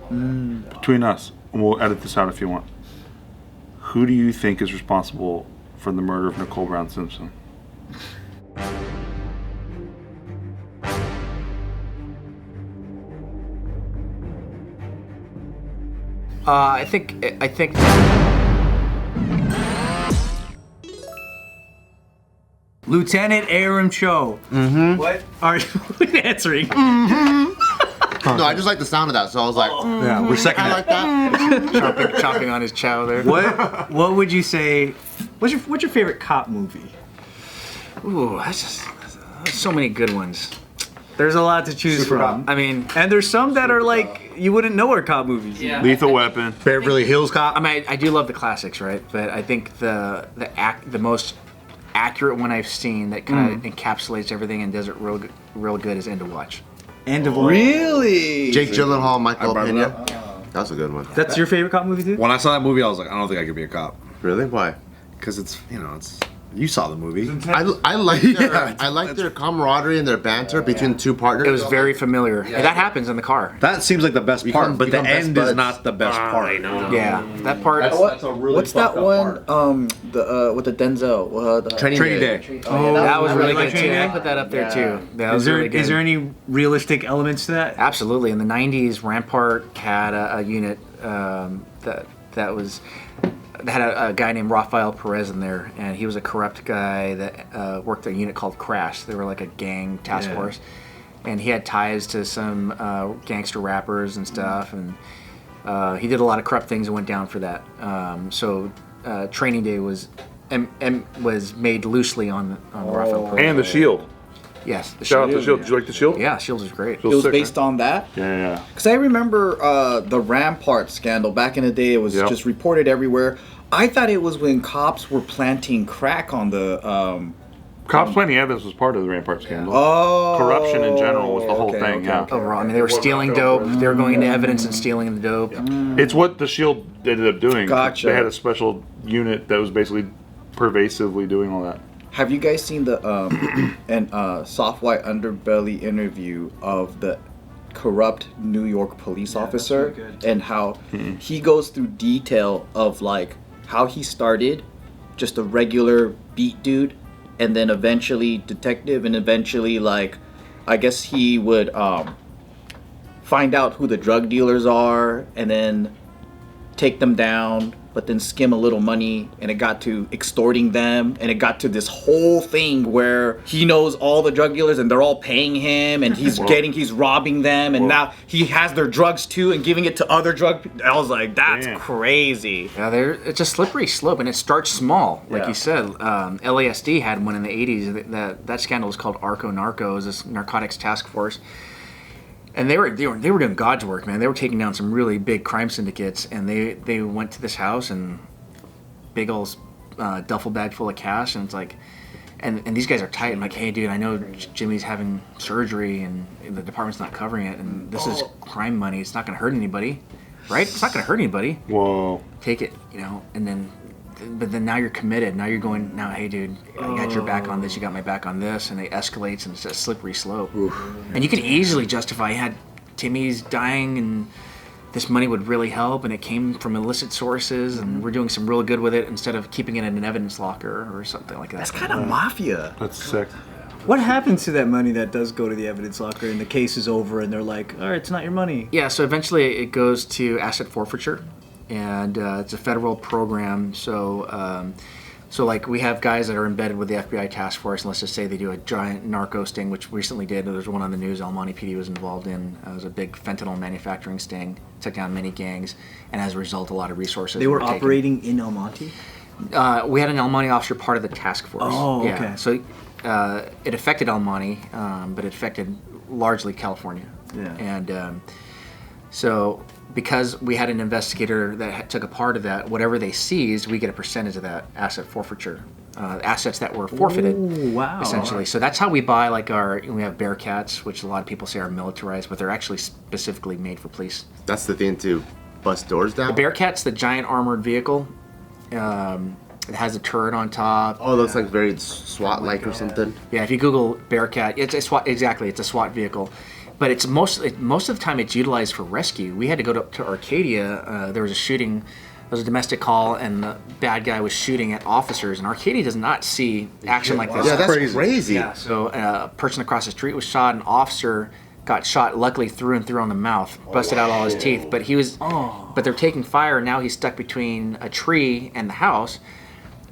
Between us, and we'll edit this out if you want. Who do you think is responsible for the murder of Nicole Brown Simpson? I think. Lieutenant Aram Choe. What are you answering? No, I just like the sound of that, so I was like, Yeah, we're second. I like that. chomping on his chow there. What would you say? What's your favorite cop movie? Ooh, there's so many good ones. There's a lot to choose from. I mean, And there's some that are like you wouldn't know are cop movies. yeah. Lethal Weapon. Beverly Hills Cop. I mean, I do love the classics, right? But I think the most accurate one I've seen that kind of encapsulates everything and does it real good is End of Watch. End of Watch. Really? Jake Gyllenhaal, Michael brought it Pena. That's a good one. That's your favorite cop movie too? When I saw that movie, I was like, I don't think I could be a cop. Really? Why? Because it's, it's. You saw the movie. I like their camaraderie and their banter between the two partners. It was very familiar. And that happens in the car. That seems like the best part, but the become best end buds. is not the best part. I know. Yeah, that part. What, a really what's that fucked up one? part. The with the Denzel. The Training Day. Oh, that was really like good too. Training I Day? put that up there too. That Is was there really good. is there any realistic elements to that? Absolutely. In the 90s, Rampart had a unit that was had a guy named Rafael Perez in there, and he was a corrupt guy that worked at a unit called Crash. They were like a gang task force, and he had ties to some gangster rappers and stuff, and he did a lot of corrupt things and went down for that. So Training Day was made loosely on Rafael Perez. And The Shield. Yes, the Shout out Shield. The Shield. Did you like The Shield? Yeah, Shield was great. It was based on that. Yeah. Because I remember the Rampart scandal back in the day. It was just reported everywhere. I thought it was when cops were planting crack on the. Cops planting evidence was part of the Rampart scandal. Oh. Corruption in general was the whole thing. okay. Overall, I mean, they were stealing dope. They were going into evidence and stealing the dope. It's what The Shield ended up doing. Gotcha. They had a special unit that was basically pervasively doing all that. Have you guys seen the soft white underbelly interview of the corrupt New York police officer and how he goes through detail of like how he started, just a regular beat dude, and then eventually detective, and eventually like I guess he would find out who the drug dealers are and then take them down, but then skim a little money, and it got to extorting them, and it got to this whole thing where he knows all the drug dealers and they're all paying him, and he's robbing them, and now he has their drugs too and giving it to other I was like, that's crazy. Yeah, it's a slippery slope, and it starts small, like you said. LASD had one in the 80s. That scandal was called Arco Narco, this narcotics task force. And they were doing God's work, man. They were taking down some really big crime syndicates, and they went to this house and big old duffel bag full of cash, and it's like, and these guys are tight. I'm like, hey, dude, I know Jimmy's having surgery, and the department's not covering it, and this is crime money. It's not going to hurt anybody, right? It's not going to hurt anybody. Whoa. Take it, and then. But then now you're committed. Now you're going, now, hey, dude, I got your back on this. You got my back on this. And it escalates, and it's a slippery slope. And you can easily justify, Timmy's dying, and this money would really help, and it came from illicit sources, and we're doing some real good with it instead of keeping it in an evidence locker or something like that. That's kind of mafia. That's sick. What happens to that money that does go to the evidence locker and the case is over and they're like, all right, it's not your money? Yeah, so eventually it goes to asset forfeiture. And it's a federal program, so like we have guys that are embedded with the FBI task force, and let's just say they do a giant narco sting, which recently did. There's one on the news El Monte PD was involved in. It was a big fentanyl manufacturing sting, took down many gangs, and as a result, a lot of resources. They were taken. operating in El Monte? We had an El Monte officer part of the task force. Oh, okay. So it affected El Monte, but it affected largely California. Yeah. And so because we had an investigator that took a part of that, whatever they seized, we get a percentage of that asset forfeiture, assets that were forfeited. Ooh, wow. Essentially. So that's how we buy we have Bearcats, which a lot of people say are militarized, but they're actually specifically made for police. That's the thing to bust doors down? The Bearcat's the giant armored vehicle. It has a turret on top. Oh, it looks like very SWAT-like or something. Yeah, if you Google Bearcat, it's a SWAT, exactly, it's a SWAT vehicle. but it's most of the time it's utilized for rescue. We had to go to Arcadia. There was a shooting. There was a domestic call, and the bad guy was shooting at officers. And Arcadia does not see action like this. Yeah, that's crazy. Yeah. So a person across the street was shot. An officer got shot, luckily through and through on the mouth, busted out all his teeth. But but they're taking fire. And now he's stuck between a tree and the house.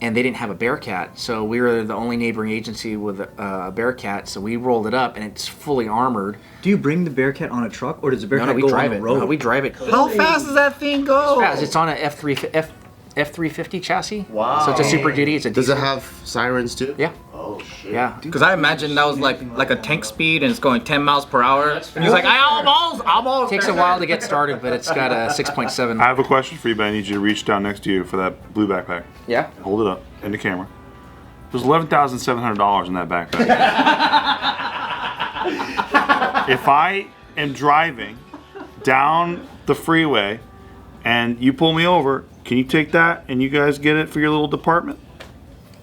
And they didn't have a Bearcat, so we were the only neighboring agency with a Bearcat. So we rolled it up, and it's fully armored. Do you bring the Bearcat on a truck, or does the Bearcat we go drive on it. a road? No, we drive it. How fast does that thing go? Fast. It's on a F350 chassis. Wow. So it's a Super Duty. It's a Does it diesel. have sirens too? Yeah. Oh shit. Yeah. Because I imagine that was like a tank speed and it's going 10 miles per hour. And he's like, I almost. It takes a while to get started, but it's got a 6.7. I have a question for you, but I need you to reach down next to you for that blue backpack. Yeah. Hold it up in the camera. There's $11,700 in that backpack. If I am driving down the freeway and you pull me over, can you take that and you guys get it for your little department?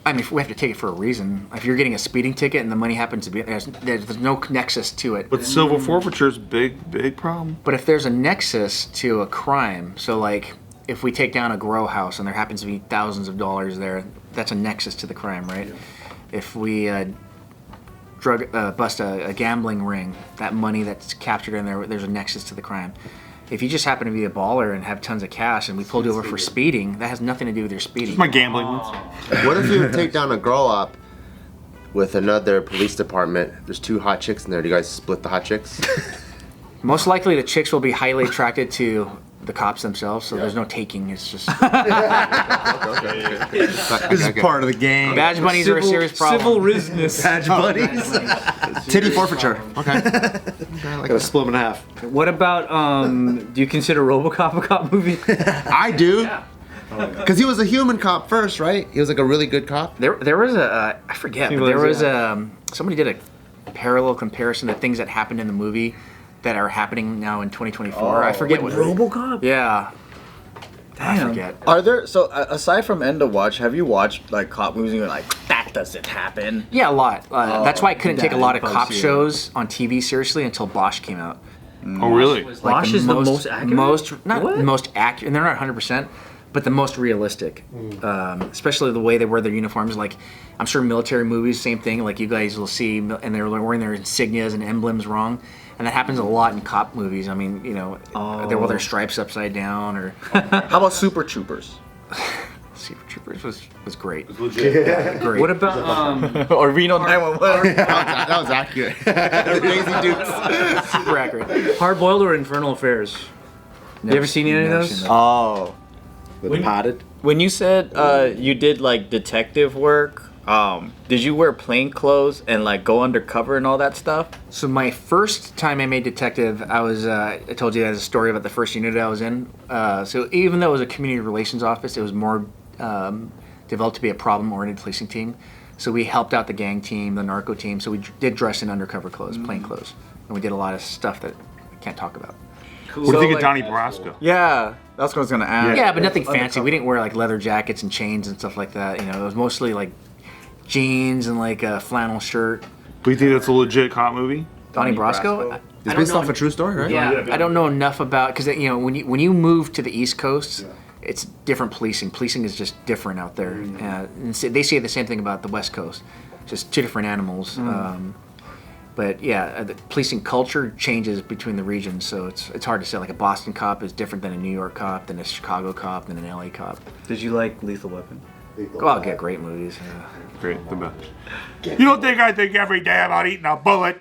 I mean, we have to take it for a reason. If you're getting a speeding ticket and the money happens to be there's no nexus to it. But civil forfeiture is a big problem. But if there's a nexus to a crime, so like if we take down a grow house and there happens to be thousands of dollars there, that's a nexus to the crime, right? Yeah. If we bust a gambling ring, that money that's captured in there, there's a nexus to the crime. If you just happen to be a baller and have tons of cash and we pulled you over for speeding, that has nothing to do with your speeding. Just my gambling ones. What if you take down a grow up with another police department? There's 2 hot chicks in there. Do you guys split the hot chicks? Most likely the chicks will be highly attracted to the cops themselves, so there's no taking. It's just This is part of the game. badge bunnies are a serious problem. Civil business. Badge buddies. Titty forfeiture. Okay. Gotta split them in half. What about do you consider RoboCop a cop movie? I do. Because he was a human cop first, right? He was like a really good cop. There was a I forget, but there was somebody did a parallel comparison to things that happened in the movie that are happening now in 2024. I forget what. RoboCop? Yeah. I Damn. forget. Are there aside from End of Watch, have you watched like cop movies and you're like, that doesn't happen? Yeah, a lot. That's why I couldn't take a lot of that cop bugs you. shows on TV seriously until Bosch came out. Oh, really? Bosch is the most accurate? Not What? most accurate, and they're not 100%, but the most realistic. Especially the way they wear their uniforms. Like, I'm sure military movies, same thing. Like you guys will see, and they're wearing their insignias and emblems wrong. And that happens a lot in cop movies. I mean, you know, they wear their stripes upside down, or How about Super Troopers? Super Troopers was great. Legit. Great. What about Or Reno 911? That was accurate. Daisy Dukes. Super accurate. Hard Boiled or Infernal Affairs? You ever seen any of Never those? seen that. Oh. With potted. When you said you did like detective work, did you wear plain clothes and like go undercover and all that stuff? So my first time I made detective, I was I told you guys a story about the first unit I was in. So even though it was a community relations office, it was more developed to be a problem-oriented policing team. So we helped out the gang team, the narco team. So we did dress in undercover clothes, plain clothes, and we did a lot of stuff that I can't talk about. What do you think of Donnie Brasco? Yeah, that's what I was gonna ask. Yeah, but nothing fancy. We didn't wear like leather jackets and chains and stuff like that. You know, it was mostly like jeans and like a flannel shirt. Do you think that's a legit cop movie? Donnie Brasco? It's based off a true story, right? Yeah, I don't know enough about, because you know when you move to the East Coast, it's different policing. Policing is just different out there. And they say the same thing about the West Coast, just two different animals. But yeah, the policing culture changes between the regions, so it's hard to say. Like a Boston cop is different than a New York cop, than a Chicago cop, than an LA cop. Did you like Lethal Weapon? Oh, I'll get great movies. Great, the best. You don't think I think every day about eating a bullet?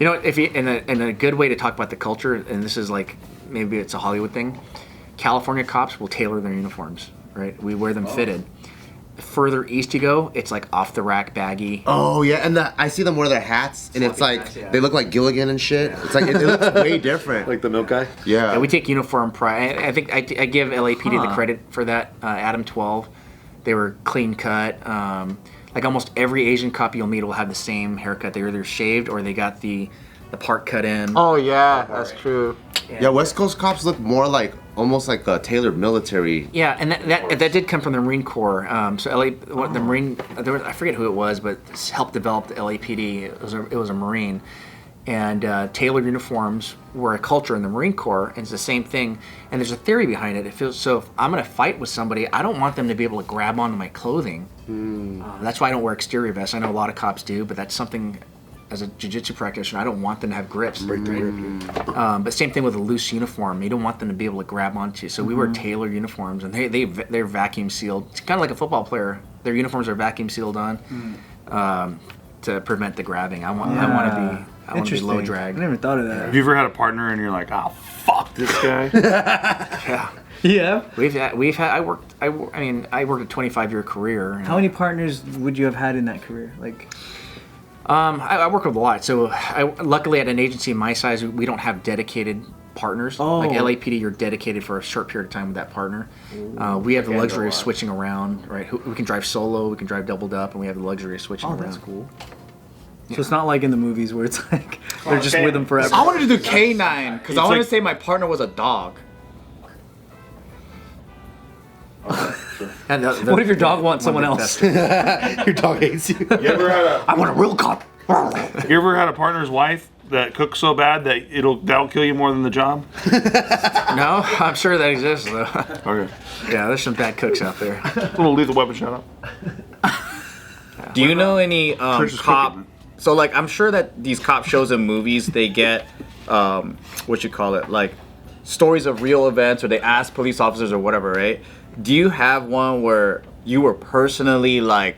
You know, if you in a good way to talk about the culture, and this is like maybe it's a Hollywood thing. California cops will tailor their uniforms, right? We wear them fitted. The further east you go, it's like off the rack, baggy. Oh yeah, and I see them wear their hats, and it's like hats, yeah. they look like Gilligan and shit. It's like it looks way different. Like the milk guy? Yeah. Yeah, we take uniform pride. I think I give LAPD the credit for that. Adam 12, they were clean cut. Like almost every Asian cop you'll meet will have the same haircut. They're either shaved or they got the part cut in. Oh yeah, that's true. Yeah, West Coast cops look more like almost like a tailored military. Yeah, and that did come from the Marine Corps. So the Marine, I forget who it was, but helped develop the LAPD. It was a Marine, And tailored uniforms were a culture in the Marine Corps, and it's the same thing. And there's a theory behind it. It feels so. If I'm going to fight with somebody, I don't want them to be able to grab onto my clothing. That's why I don't wear exterior vests. I know a lot of cops do, but that's something. As a jiu-jitsu practitioner, I don't want them to have grips. But same thing with a loose uniform. You don't want them to be able to grab onto. So we wear tailored uniforms, and they're vacuum sealed. It's kind of like a football player. Their uniforms are vacuum sealed on to prevent the grabbing. I want to be low drag. I never thought of that. Have you ever had a partner and you're like, oh fuck this guy? Yeah. I worked a 25-year career. How many partners would you have had in that career? Like, I work with a lot. So luckily at an agency my size, we don't have dedicated partners. Like LAPD, you're dedicated for a short period of time with that partner. We have the luxury of switching around, right? We can drive solo, we can drive doubled up, and we have the luxury of switching around. That's cool. So it's not like in the movies where it's like they're just with them forever. I wanted to do K9 because I wanted to say my partner was a dog. And What if your dog wants someone else? Your dog hates you. You ever had a I want a real cop. You ever had a partner's wife that cooks so bad that that'll kill you more than the job? No, I'm sure that exists though. Okay. Yeah, there's some bad cooks out there. Little lethal weapon shout out. Do you know any Chris is cop? cooking, man. So like I'm sure that these cop shows and movies they get what you call it like stories of real events or they ask police officers or whatever, right? Do you have one where you were personally like,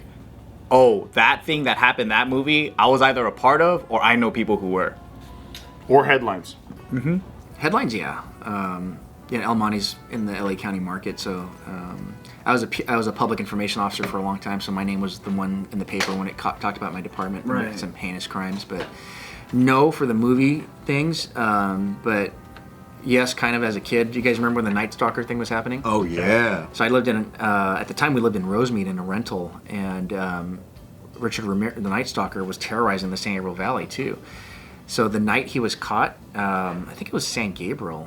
oh, that thing that happened in that movie, I was either a part of or I know people who were? Or headlines. Headlines, yeah. El Monte's in the LA County market, so I was a public information officer for a long time, so my name was the one in the paper when it talked about my department and some heinous crimes. But no for the movie things, but yes, kind of as a kid. Do you guys remember when the Night Stalker thing was happening? Oh yeah. So I lived in, at the time we lived in Rosemead in a rental, and Richard Ramirez, the Night Stalker, was terrorizing the San Gabriel Valley too. So the night he was caught, I think it was San Gabriel,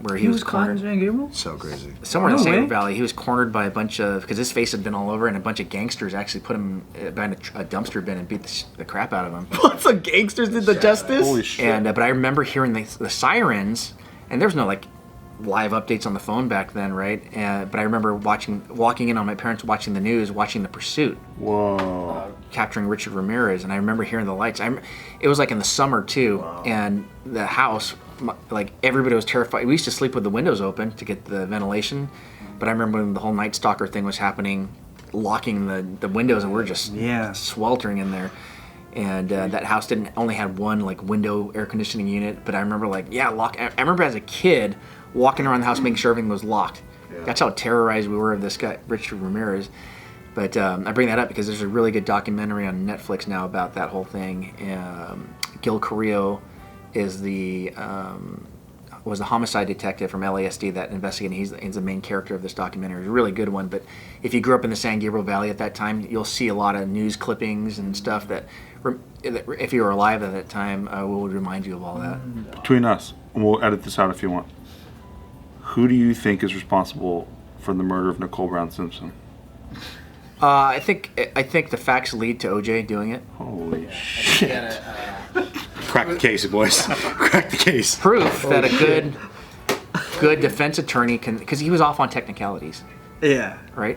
where he was caught in cornered. San Gabriel? So crazy. Somewhere in the No San way. Gabriel Valley, he was cornered by a bunch of, because his face had been all over, and a bunch of gangsters actually put him behind a dumpster bin and beat the crap out of him. What? Some gangsters did the justice? Holy shit. And but I remember hearing the sirens, and there was no like live updates on the phone back then, right? But I remember walking in on my parents watching the news, watching The Pursuit, Whoa. capturing Richard Ramirez, and I remember hearing the lights. It was like in the summer too, and the house, like everybody was terrified. We used to sleep with the windows open to get the ventilation, but I remember when the whole Night Stalker thing was happening, locking the windows, and we're just sweltering in there. And that house only had one like window air conditioning unit, but I remember I remember as a kid walking around the house making sure everything was locked. That's how terrorized we were of this guy, Richard Ramirez. But I bring that up because there's a really good documentary on Netflix now about that whole thing. Gil Carrillo is was the homicide detective from LASD that investigated. He's the main character of this documentary. It's a really good one. But if you grew up in the San Gabriel Valley at that time, you'll see a lot of news clippings and stuff that if you were alive at that time, will remind you of all that. Between us, and we'll edit this out if you want. Who do you think is responsible for the murder of Nicole Brown Simpson? I think the facts lead to OJ doing it. Holy shit. Crack the case, boys. Crack the case. Proof that a good defense attorney can, because he was off on technicalities, Yeah. right?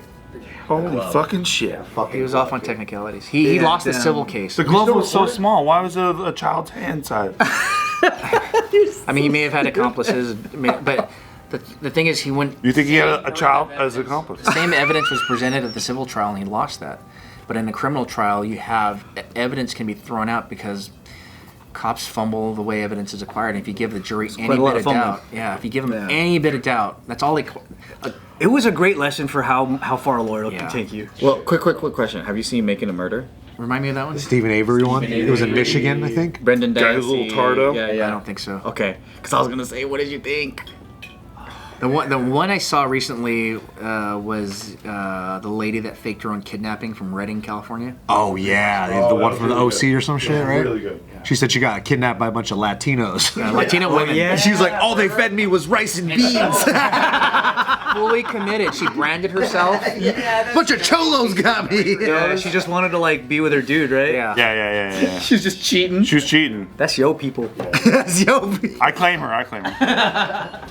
Holy fucking shit. He was off on technicalities. He lost the civil case. The glove was so small. Why was it a child's hand size? I mean, he may have had accomplices, but the thing is, he went. You think he had a child as an accomplice? The same evidence was presented at the civil trial, and he lost that. But in a criminal trial, you have evidence can be thrown out because cops fumble the way evidence is acquired. And if you give the jury any bit of doubt, if you give them any bit of doubt, that's all they. It was a great lesson for how far a lawyer can take you. Well, quick question. Have you seen Making a Murder? Remind me of that one. The Stephen Avery one. It was in Michigan, I think. Brendan Guy Dancey. who's a little tardo? Yeah. I don't think so. Okay, because I was gonna say, what did you think? The one I saw recently was the lady that faked her own kidnapping from Redding, California. Oh yeah, the one from the OC or some shit, right? Really good. She said she got kidnapped by a bunch of Latinos. Latino women. yeah. And she was like, all they fed me was rice and beans. fully committed. She branded herself. Bunch of cholos got me. Yeah, she just wanted to like be with her dude, right? Yeah. Yeah. She's just cheating. She was cheating. That's yo people. Yo. I claim her.